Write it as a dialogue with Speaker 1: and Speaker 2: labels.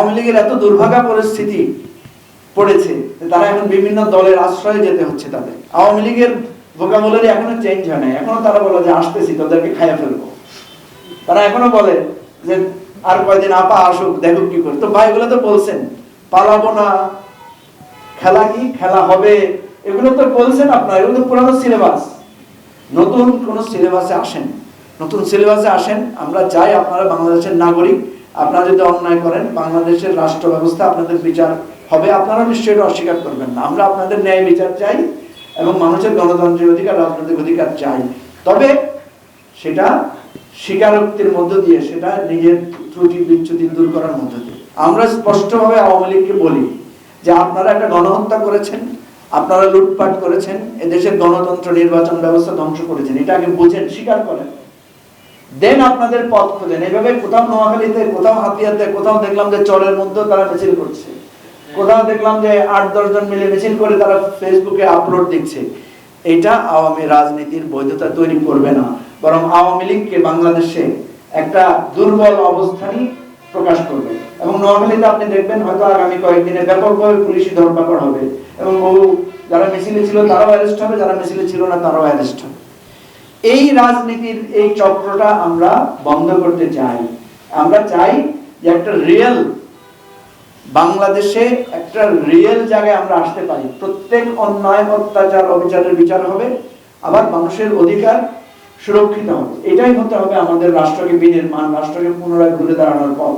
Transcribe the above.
Speaker 1: আওয়ামী লীগের এত দুর্ভাগা পরিস্থিতি পড়েছে, তারা এখন বিভিন্ন দলের আশ্রয়ে যেতে হচ্ছে তাদের। আওয়ামী লীগের ভোকাবুলারি এখনো চেঞ্জ হয় নাই, এখনো তারা বলে যে আসতেছি, তোদেরকে খাইয়া ফেলবো। তারা এখনো বলে যে আর কয়দিন আপা আসুক, দেখুক কি করে। তো ভাই এগুলো তো বলছেন পালাবো না, খেলা কি খেলা হবে, এগুলো তো বলছেন আপনারা, এগুলো তো পুরানো সিলেবাস। নতুন কোন সিলেবাসে আসেন, নতুন সিলেবাসে আসেন। আমরা চাই আপনারা বাংলাদেশের নাগরিক, আপনারা যদি অন্যায় করেন বাংলাদেশের রাষ্ট্র ব্যবস্থা আপনাদের বিচার হবে, আপনারা নিশ্চয়ই অস্বীকার করবেন না। আমরা আপনাদের ন্যায় বিচার চাই এবং মানুষের গণতান্ত্রিক অধিকার, রাজনৈতিক অধিকার চাই। তবে সেটা স্বীকারোক্তির মধ্য দিয়ে, সেটা নিজের ত্রুটি বিচ্যুতি দূর করার মধ্য দিয়ে। আমরা স্পষ্টভাবে আওয়ামী লীগকে বলি যে আপনারা একটা গণহত্যা করেছেন, আপনারা লুটপাট করেছেন, এদেশের গণতন্ত্র নির্বাচন ব্যবস্থা ধ্বংস করেছেন, এটা আগে বুঝেন, স্বীকার করেন, দেন আপনাদের পথ খোঁজেন। এইভাবে কোথাও নোয়াখালীতে, কোথাও হাতিয়াতে, কোথাও দেখলাম যে চরের মধ্যে তারা মিছিল করছে, কোথাও দেখলাম যে 8-10 জন মিলে মিছিল করে তারা ফেসবুকে আপলোড দিচ্ছে। এটা আওয়ামী রাজনীতির বৈধতা তৈরি করবে না, বরং আওয়ামী লীগকে বাংলাদেশে একটা দুর্বল অবস্থানই প্রকাশ করবে। এবং নোয়াখালীতে আপনি দেখবেন হয়তো আগামী কয়েকদিনে ব্যাপকভাবে পুলিশি ধরপাকড় হবে এবং বহু যারা মিছিলে ছিল তারাও অ্যারেস্ট হবে, যারা মিছিলে ছিল না তারাও অ্যারেস্ট হবে। এই রাজনীতির এই চক্রটা আমরা বন্ধ করতে চাই। আমরা চাই যে একটা রিয়েল বাংলাদেশে, একটা রিয়েল জায়গায় আমরা আসতে পারি। প্রত্যেক অন্যায়, অত্যাচার, অবিচারের বিচার হবে, আবার মানুষের অধিকার সুরক্ষিত হবে। এটাই হতে হবে আমাদের রাষ্ট্রকে বিনির্মাণ, রাষ্ট্রকে পুনরায় ঘুরে দাঁড়ানোর পথ।